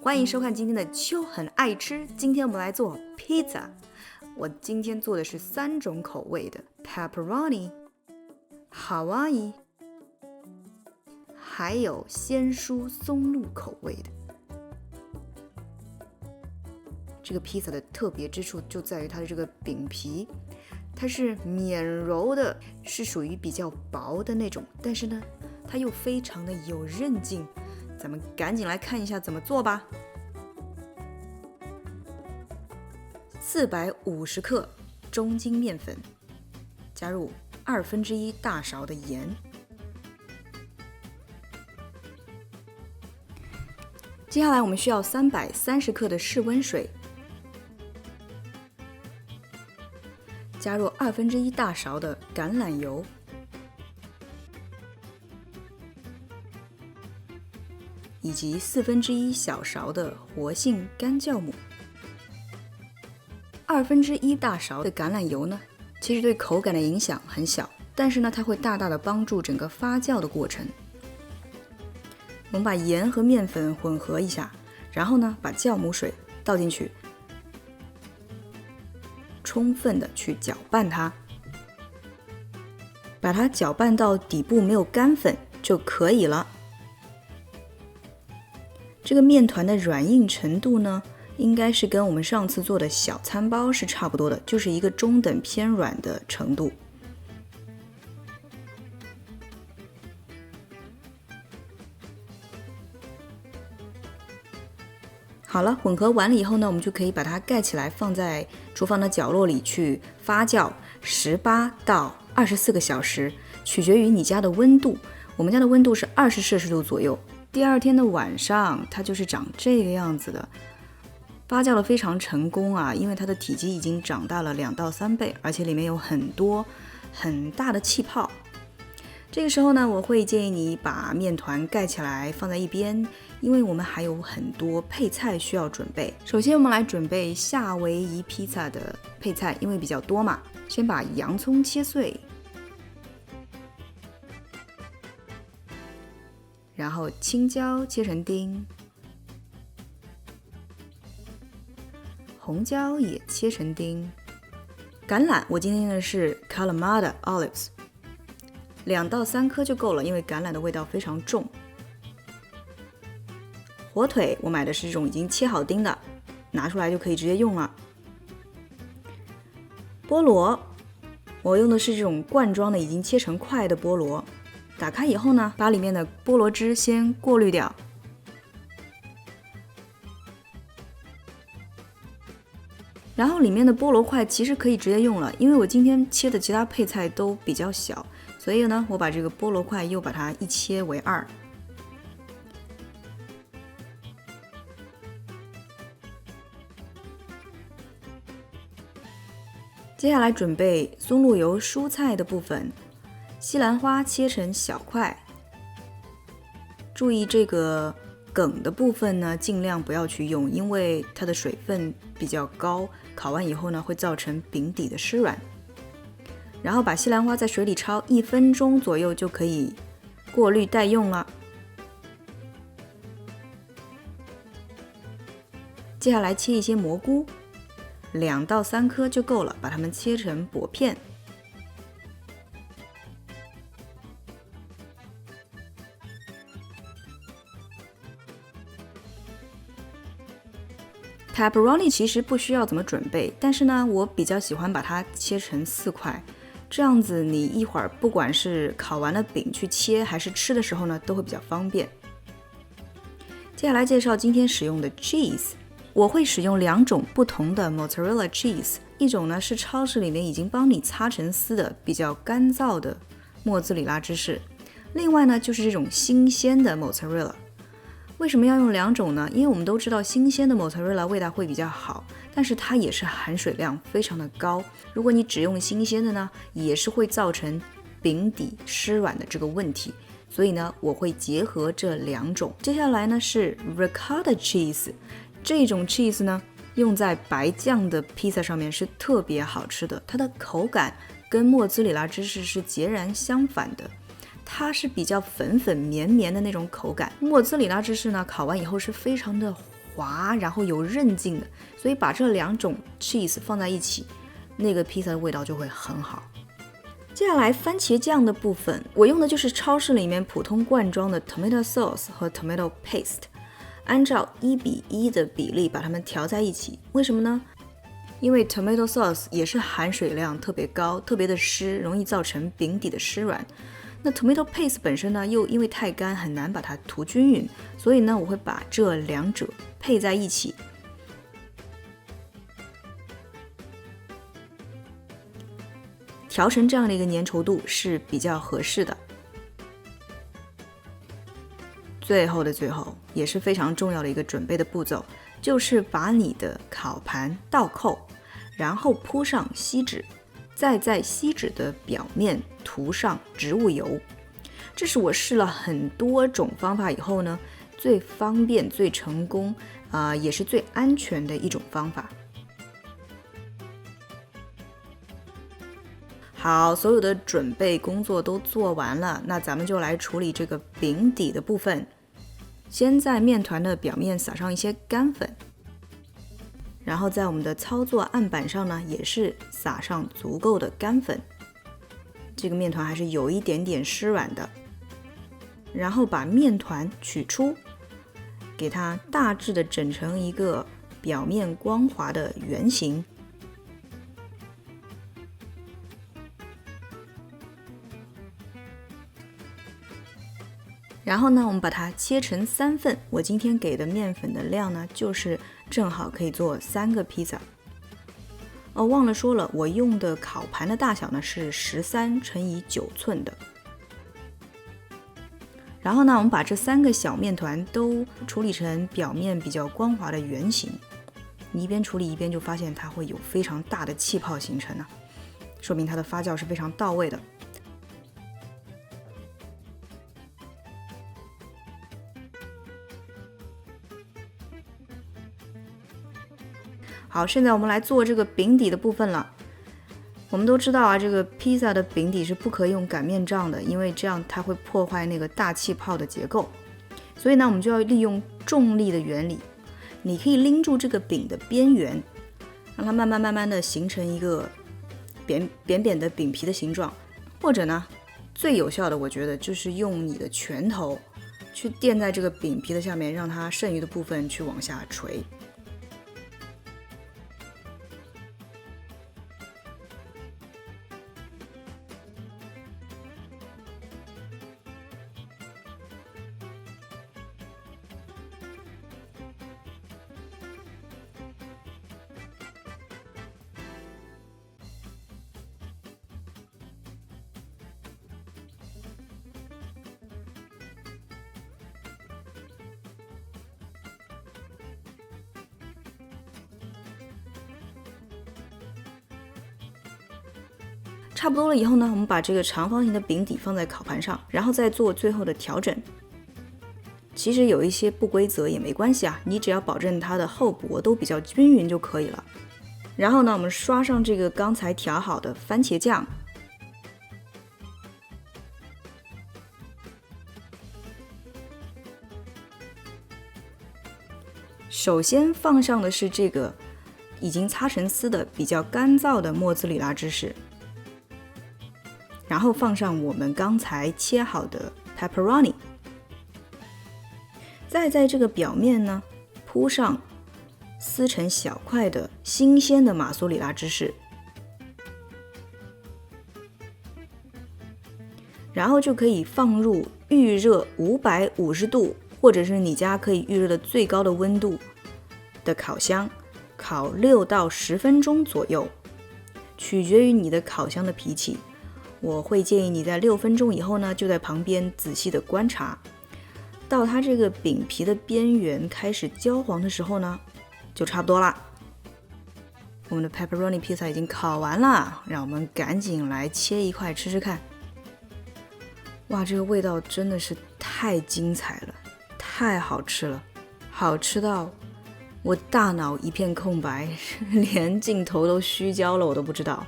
欢迎收看今天的秋很爱吃。今天我们来做披萨，我今天做的是3种口味的 pepperoni、Hawaii， 还有鲜蔬松露口味的。这个披萨的特别之处就在于它的这个饼皮，它是绵柔的，是属于比较薄的那种，但是呢，它又非常的有韧劲。咱们赶紧来看一下怎么做吧。450克中筋面粉，加入1/2大勺的盐，接下来我们需要330克的室温水，加入1/2大勺的橄榄油，以及1/4小勺的活性干酵母。1/2大勺的橄榄油呢，其实对口感的影响很小，但是呢，它会大大的帮助整个发酵的过程。我们把盐和面粉混合一下，然后呢，把酵母水倒进去，充分的去搅拌它，把它搅拌到底部没有干粉就可以了。这个面团的软硬程度呢，应该是跟我们上次做的小餐包是差不多的，就是一个中等偏软的程度。好了，混合完了以后呢，我们就可以把它盖起来，放在厨房的角落里去发酵18到24个小时，取决于你家的温度。我们家的温度是20摄氏度左右。第二天的晚上，它就是长这个样子的。发酵的非常成功啊，因为它的体积已经长大了2到3倍，而且里面有很多很大的气泡。这个时候呢，我会建议你把面团盖起来放在一边，因为我们还有很多配菜需要准备。首先我们来准备夏威夷披萨的配菜，因为比较多嘛，先把洋葱切碎，然后青椒切成丁，红椒也切成丁，橄榄我今天用的是 Kalamata Olives， 2到3颗就够了，因为橄榄的味道非常重。火腿我买的是这种已经切好丁的，拿出来就可以直接用了。菠萝我用的是这种罐装的已经切成块的菠萝，打开以后呢，把里面的菠萝汁先过滤掉。然后里面的菠萝块其实可以直接用了，因为我今天切的其他配菜都比较小，所以呢，我把这个菠萝块又把它一切为2。接下来准备松露油蔬菜的部分，西兰花切成小块，注意这个梗的部分呢，尽量不要去用，因为它的水分比较高，烤完以后呢，会造成饼底的湿软。然后把西兰花在水里焯1分钟左右就可以过滤待用了。接下来切一些蘑菇，2到3颗就够了，把它们切成薄片。Pepperoni 其实不需要怎么准备，但是呢，我比较喜欢把它切成4块，这样子你一会儿不管是烤完了饼去切，还是吃的时候呢，都会比较方便。接下来介绍今天使用的 cheese， 我会使用2种不同的 mozzarella cheese， 一种呢是超市里面已经帮你擦成丝的比较干燥的莫兹里拉芝士，另外呢就是这种新鲜的 mozzarella。为什么要用2种呢？因为我们都知道新鲜的 mozzarella 味道会比较好，但是它也是含水量非常的高。如果你只用新鲜的呢，也是会造成饼底湿软的这个问题。所以呢，我会结合这2种。接下来呢是 ricotta cheese， 这种 cheese 呢用在白酱的披萨上面是特别好吃的，它的口感跟莫兹里拉芝士是截然相反的。它是比较粉粉绵绵的那种口感，莫兹里拉芝士呢烤完以后是非常的滑，然后有韧劲的，所以把这2种 cheese 放在一起，那个披萨的味道就会很好。接下来番茄酱的部分，我用的就是超市里面普通罐装的 tomato sauce 和 tomato paste， 按照1:1的比例把它们调在一起。为什么呢？因为 tomato sauce 也是含水量特别高，特别的湿，容易造成饼底的湿软。那 tomato paste 本身呢，又因为太干很难把它涂均匀，所以呢，我会把这2者配在一起，调成这样的一个粘稠度是比较合适的。最后的最后，也是非常重要的一个准备的步骤，就是把你的烤盘倒扣，然后铺上锡纸，再在锡纸的表面涂上植物油。这是我试了很多种方法以后呢，最方便、最成功，也是最安全的一种方法。好，所有的准备工作都做完了，那咱们就来处理这个饼底的部分。先在面团的表面撒上一些干粉，然后在我们的操作案板上呢，也是撒上足够的干粉。这个面团还是有一点点湿软的。然后把面团取出，给它大致的整成一个表面光滑的圆形。然后呢，我们把它切成3份。我今天给的面粉的量呢，就是正好可以做3个披萨。忘了说了，我用的烤盘的大小呢是13×9寸的。然后呢，我们把这3个小面团都处理成表面比较光滑的圆形。你一边处理一边就发现它会有非常大的气泡形成，说明它的发酵是非常到位的。好，现在我们来做这个饼底的部分了。我们都知道啊，这个披萨的饼底是不可以用擀面杖的，因为这样它会破坏那个大气泡的结构。所以呢，我们就要利用重力的原理。你可以拎住这个饼的边缘，让它慢慢的形成一个扁扁的饼皮的形状。或者呢，最有效的我觉得就是用你的拳头去垫在这个饼皮的下面，让它剩余的部分去往下垂。差不多了以后呢，我们把这个长方形的饼底放在烤盘上，然后再做最后的调整。其实有一些不规则也没关系啊，你只要保证它的厚薄都比较均匀就可以了。然后呢，我们刷上这个刚才调好的番茄酱，首先放上的是这个已经擦成丝的比较干燥的莫兹里拉芝士，然后放上我们刚才切好的 pepperoni， 再在这个表面呢铺上撕成小块的新鲜的马苏里拉芝士，然后就可以放入预热550度，或者是你家可以预热的最高的温度的烤箱，烤6到10分钟左右，取决于你的烤箱的脾气。我会建议你在6分钟以后呢，就在旁边仔细的观察，到它这个饼皮的边缘开始焦黄的时候呢，就差不多啦。我们的 pepperoni 披萨已经烤完了，让我们赶紧来切一块吃吃看。哇，这个味道真的是太精彩了，太好吃了，好吃到我大脑一片空白，连镜头都虚焦了我都不知道。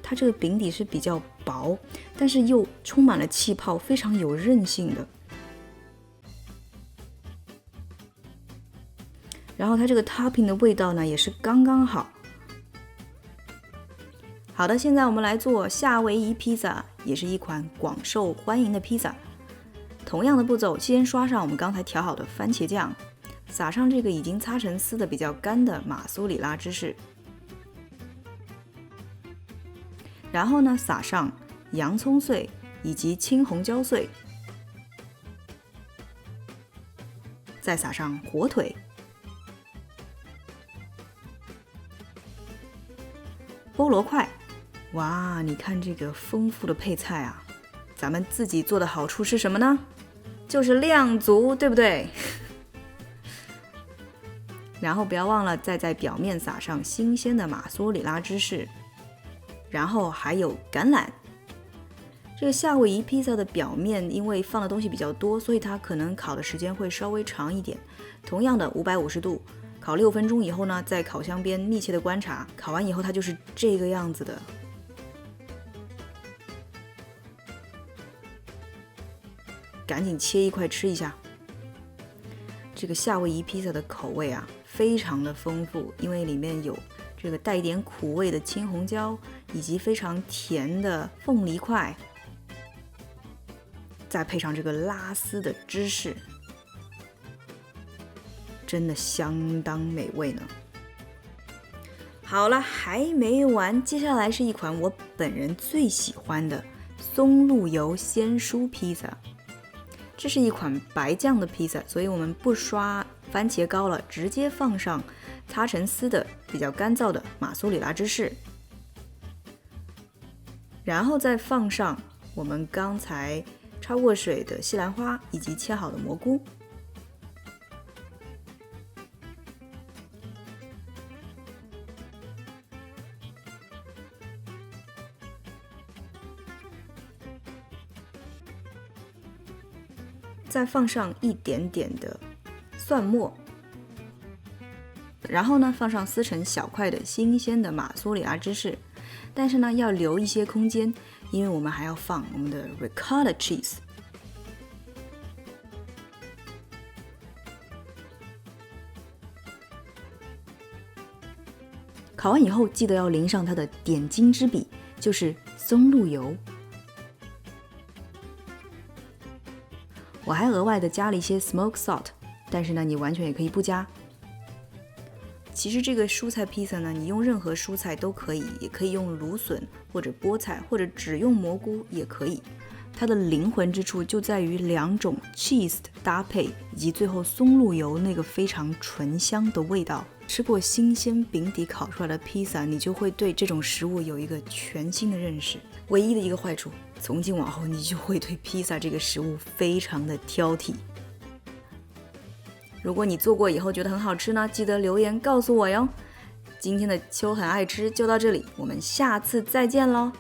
它这个饼底是比较薄，但是又充满了气泡，非常有韧性的。然后它这个 topping 的味道呢也是刚刚好。好的，现在我们来做夏威夷披萨，也是一款广受欢迎的披萨。同样的步骤，先刷上我们刚才调好的番茄酱，撒上这个已经擦成丝的比较干的马苏里拉芝士，然后呢撒上洋葱碎以及青红椒碎，再撒上火腿、菠萝块。哇，你看这个丰富的配菜啊！咱们自己做的好处是什么呢？就是量足，对不对？然后不要忘了再在表面撒上新鲜的马苏里拉芝士，然后还有橄榄。这个夏威夷披萨的表面因为放的东西比较多，所以它可能烤的时间会稍微长一点。同样的550度烤6分钟以后呢，在烤箱边密切的观察，烤完以后它就是这个样子的。赶紧切一块吃一下。这个夏威夷披萨的口味啊，非常的丰富，因为里面有这个带一点苦味的青红椒，以及非常甜的凤梨块，再配上这个拉丝的芝士，真的相当美味呢。好了，还没完，接下来是一款我本人最喜欢的松露油鲜蔬披萨。这是一款白酱的披萨，所以我们不刷番茄膏了，直接放上擦成丝的比较干燥的马苏里拉芝士，然后再放上我们刚才焯过水的西兰花以及切好的蘑菇，再放上一点点的蒜末，然后呢放上撕成小块的新鲜的马苏里拉芝士，但是呢要留一些空间，因为我们还要放我们的 ricotta cheese。烤完以后记得要淋上它的点睛之笔，就是松露油。我还额外的加了一些 smoked salt， 但是呢你完全也可以不加。其实这个蔬菜披萨呢，你用任何蔬菜都可以，也可以用芦笋或者菠菜，或者只用蘑菇也可以。它的灵魂之处就在于两种 cheese 的搭配，以及最后松露油那个非常醇香的味道。吃过新鲜饼底烤出来的披萨，你就会对这种食物有一个全新的认识。唯一的一个坏处，从今往后你就会对披萨这个食物非常的挑剔。如果你做过以后觉得很好吃呢，记得留言告诉我哟。今天的秋很爱吃就到这里，我们下次再见咯。